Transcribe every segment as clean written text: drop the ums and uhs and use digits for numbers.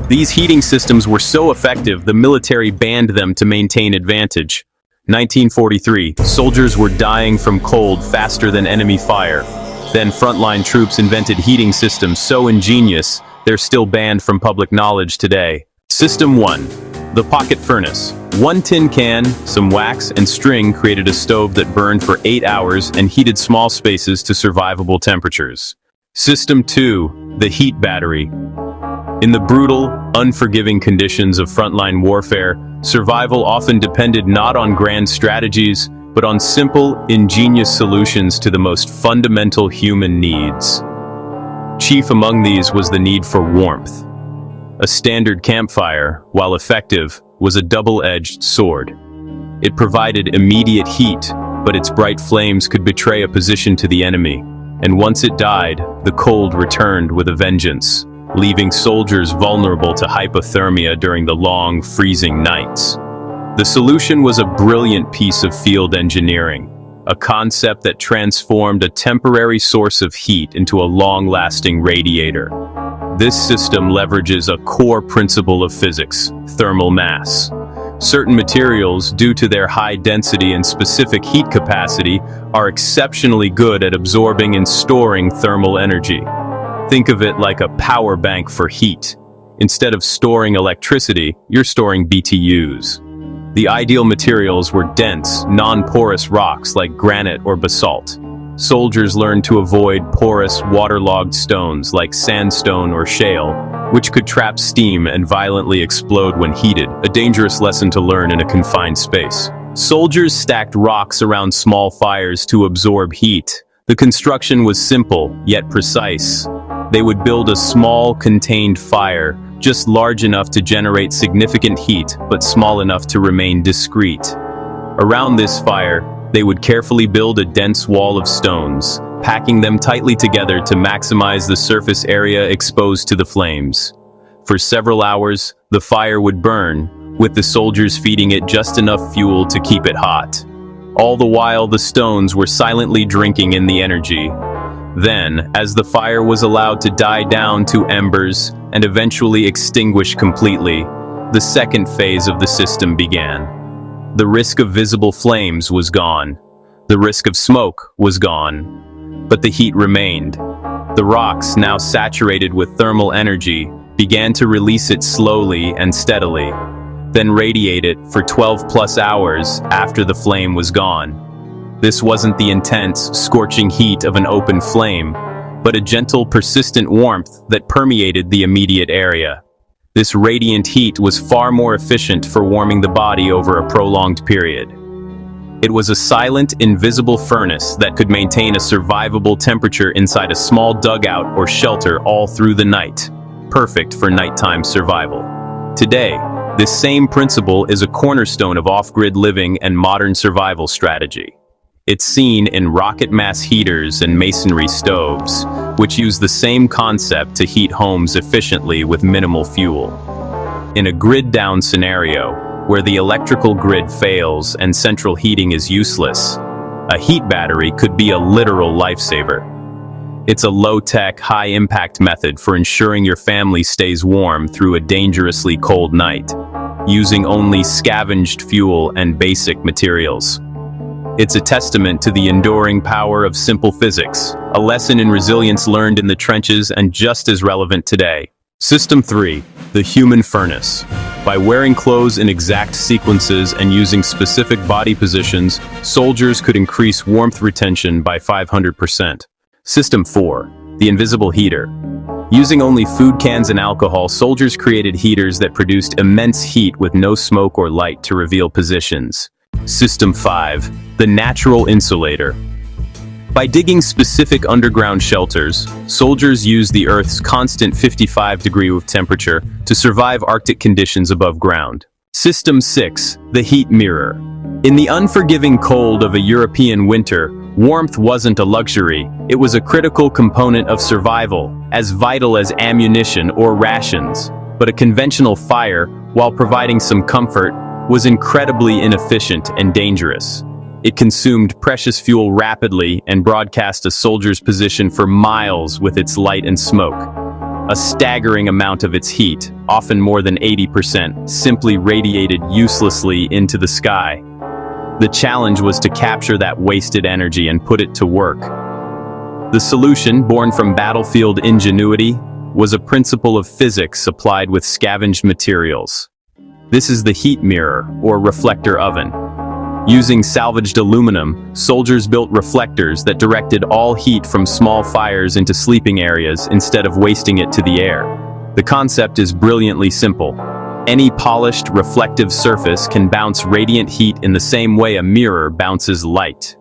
These heating systems were so effective, the military banned them to maintain advantage. 1943, soldiers were dying from cold faster than enemy fire. Then frontline troops invented heating systems so ingenious, they're still banned from public knowledge today. System 1. The pocket furnace. One tin can, some wax, and string created a stove that burned for 8 hours and heated small spaces to survivable temperatures. System 2. The heat battery. In the brutal, unforgiving conditions of frontline warfare, survival often depended not on grand strategies, but on simple, ingenious solutions to the most fundamental human needs. Chief among these was the need for warmth. A standard campfire, while effective, was a double-edged sword. It provided immediate heat, but its bright flames could betray a position to the enemy, and once it died, the cold returned with a vengeance, leaving soldiers vulnerable to hypothermia during the long, freezing nights. The solution was a brilliant piece of field engineering, a concept that transformed a temporary source of heat into a long-lasting radiator. This system leverages a core principle of physics, thermal mass. Certain materials, due to their high density and specific heat capacity, are exceptionally good at absorbing and storing thermal energy. Think of it like a power bank for heat. Instead of storing electricity, you're storing BTUs. The ideal materials were dense, non-porous rocks like granite or basalt. Soldiers learned to avoid porous, waterlogged stones like sandstone or shale, which could trap steam and violently explode when heated, a dangerous lesson to learn in a confined space. Soldiers stacked rocks around small fires to absorb heat. The construction was simple, yet precise. They would build a small, contained fire, just large enough to generate significant heat, but small enough to remain discreet. Around this fire, they would carefully build a dense wall of stones, packing them tightly together to maximize the surface area exposed to the flames. For several hours, the fire would burn, with the soldiers feeding it just enough fuel to keep it hot. All the while, the stones were silently drinking in the energy. Then, as the fire was allowed to die down to embers and eventually extinguish completely, the second phase of the system began. The risk of visible flames was gone. The risk of smoke was gone. But the heat remained. The rocks, now saturated with thermal energy, began to release it slowly and steadily, then radiate it for 12+ hours after the flame was gone. This wasn't the intense, scorching heat of an open flame, but a gentle, persistent warmth that permeated the immediate area. This radiant heat was far more efficient for warming the body over a prolonged period. It was a silent, invisible furnace that could maintain a survivable temperature inside a small dugout or shelter all through the night, perfect for nighttime survival. Today, this same principle is a cornerstone of off-grid living and modern survival strategy. It's seen in rocket mass heaters and masonry stoves, which use the same concept to heat homes efficiently with minimal fuel. In a grid-down scenario, where the electrical grid fails and central heating is useless, a heat battery could be a literal lifesaver. It's a low-tech, high-impact method for ensuring your family stays warm through a dangerously cold night, using only scavenged fuel and basic materials. It's a testament to the enduring power of simple physics, a lesson in resilience learned in the trenches and just as relevant today. System 3. The human furnace. By wearing clothes in exact sequences and using specific body positions, soldiers could increase warmth retention by 500%. System 4. The invisible heater. Using only food cans and alcohol, soldiers created heaters that produced immense heat with no smoke or light to reveal positions. System 5. The natural insulator. By digging specific underground shelters, soldiers used the Earth's constant 55-degree temperature to survive Arctic conditions above ground. System 6. The heat mirror. In the unforgiving cold of a European winter, warmth wasn't a luxury, it was a critical component of survival, as vital as ammunition or rations. But a conventional fire, while providing some comfort, was incredibly inefficient and dangerous. It consumed precious fuel rapidly and broadcast a soldier's position for miles with its light and smoke. A staggering amount of its heat, often more than 80%, simply radiated uselessly into the sky. The challenge was to capture that wasted energy and put it to work. The solution, born from battlefield ingenuity, was a principle of physics applied with scavenged materials. This is the heat mirror, or reflector oven. Using salvaged aluminum, soldiers built reflectors that directed all heat from small fires into sleeping areas instead of wasting it to the air. The concept is brilliantly simple. Any polished, reflective surface can bounce radiant heat in the same way a mirror bounces light.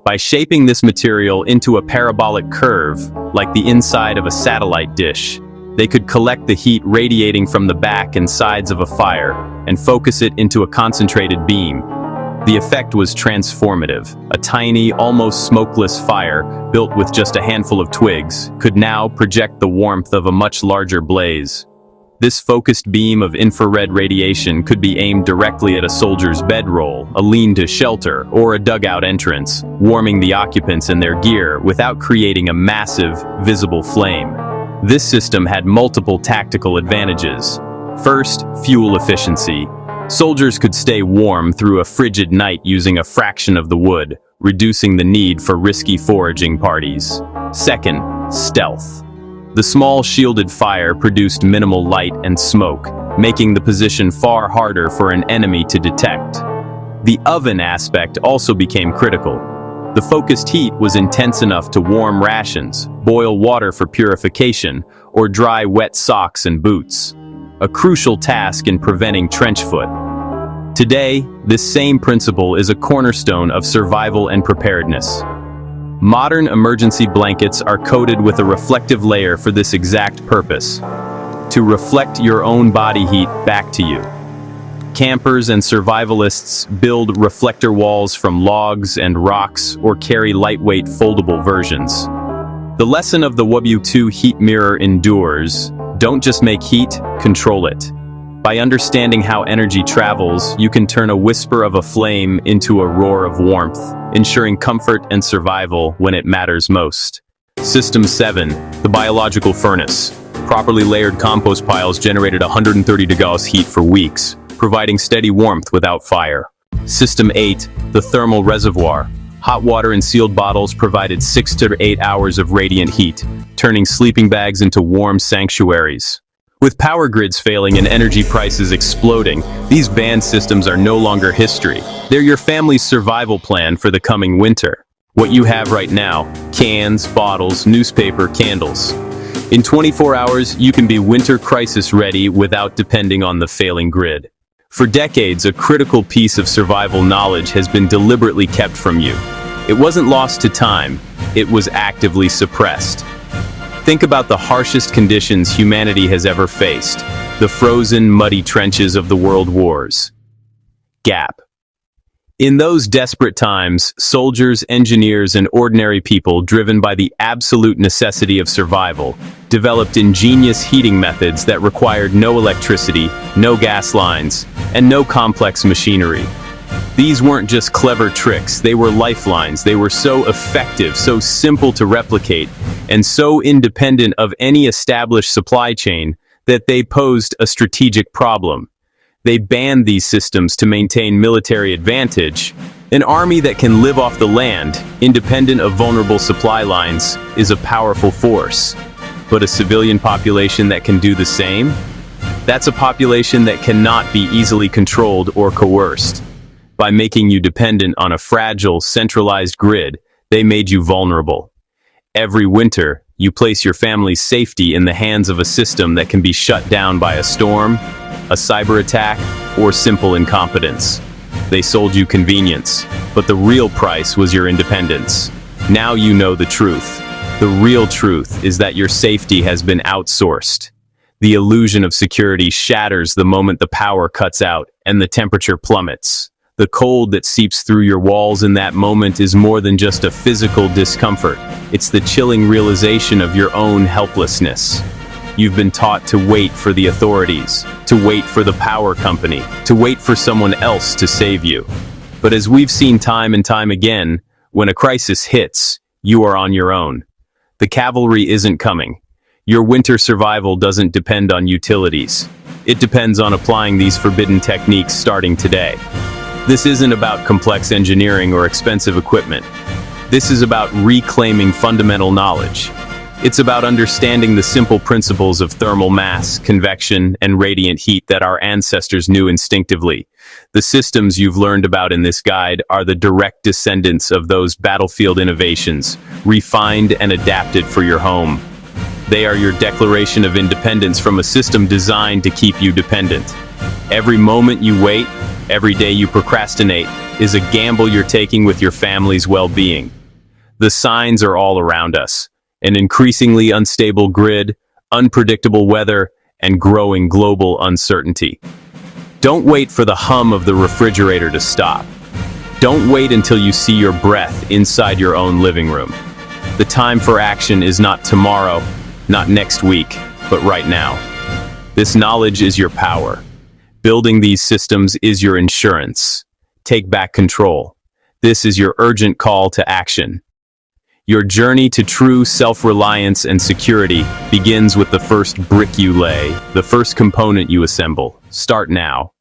By shaping this material into a parabolic curve, like the inside of a satellite dish, they could collect the heat radiating from the back and sides of a fire and focus it into a concentrated beam. The effect was transformative. A tiny, almost smokeless fire, built with just a handful of twigs, could now project the warmth of a much larger blaze. This focused beam of infrared radiation could be aimed directly at a soldier's bedroll, a lean-to shelter, or a dugout entrance, warming the occupants and their gear without creating a massive, visible flame. This system had multiple tactical advantages. First, fuel efficiency. Soldiers could stay warm through a frigid night using a fraction of the wood, reducing the need for risky foraging parties. Second, stealth. The small shielded fire produced minimal light and smoke, making the position far harder for an enemy to detect. The oven aspect also became critical. The focused heat was intense enough to warm rations, boil water for purification, or dry wet socks and boots. A crucial task in preventing trench foot. Today, this same principle is a cornerstone of survival and preparedness. Modern emergency blankets are coated with a reflective layer for this exact purpose, to reflect your own body heat back to you. Campers and survivalists build reflector walls from logs and rocks or carry lightweight foldable versions. The lesson of the WWII heat mirror endures: don't just make heat, control it. By understanding how energy travels, you can turn a whisper of a flame into a roar of warmth, ensuring comfort and survival when it matters most. System 7, the biological furnace. Properly layered compost piles generated 130 degrees heat for weeks, providing steady warmth without fire. System 8, the thermal reservoir. Hot water in sealed bottles provided 6 to 8 hours of radiant heat, turning sleeping bags into warm sanctuaries. With power grids failing and energy prices exploding, these banned systems are no longer history. They're your family's survival plan for the coming winter. What you have right now: cans, bottles, newspaper, candles. In 24 hours, you can be winter crisis ready without depending on the failing grid. For decades, a critical piece of survival knowledge has been deliberately kept from you. It wasn't lost to time, it was actively suppressed. Think about the harshest conditions humanity has ever faced: the frozen, muddy trenches of the world wars. Gap. In those desperate times, soldiers, engineers, and ordinary people, driven by the absolute necessity of survival, developed ingenious heating methods that required no electricity, no gas lines, and no complex machinery. These weren't just clever tricks, they were lifelines. They were so effective, so simple to replicate, and so independent of any established supply chain that they posed a strategic problem. They banned these systems to maintain military advantage. An army that can live off the land, independent of vulnerable supply lines, is a powerful force. But a civilian population that can do the same? That's a population that cannot be easily controlled or coerced. By making you dependent on a fragile, centralized grid, they made you vulnerable. Every winter, you place your family's safety in the hands of a system that can be shut down by a storm, a cyber attack, or simple incompetence. They sold you convenience, but the real price was your independence. Now you know the truth. The real truth is that your safety has been outsourced. The illusion of security shatters the moment the power cuts out and the temperature plummets. The cold that seeps through your walls in that moment is more than just a physical discomfort. It's the chilling realization of your own helplessness. You've been taught to wait for the authorities, to wait for the power company, to wait for someone else to save you. But as we've seen time and time again, when a crisis hits, you are on your own. The cavalry isn't coming. Your winter survival doesn't depend on utilities. It depends on applying these forbidden techniques starting today. This isn't about complex engineering or expensive equipment. This is about reclaiming fundamental knowledge. It's about understanding the simple principles of thermal mass, convection, and radiant heat that our ancestors knew instinctively. The systems you've learned about in this guide are the direct descendants of those battlefield innovations, refined and adapted for your home. They are your declaration of independence from a system designed to keep you dependent. Every moment you wait, every day you procrastinate, is a gamble you're taking with your family's well-being. The signs are all around us. An increasingly unstable grid, unpredictable weather, and growing global uncertainty. Don't wait for the hum of the refrigerator to stop. Don't wait until you see your breath inside your own living room. The time for action is not tomorrow, not next week, but right now. This knowledge is your power. Building these systems is your insurance. Take back control. This is your urgent call to action. Your journey to true self-reliance and security begins with the first brick you lay, the first component you assemble. Start now.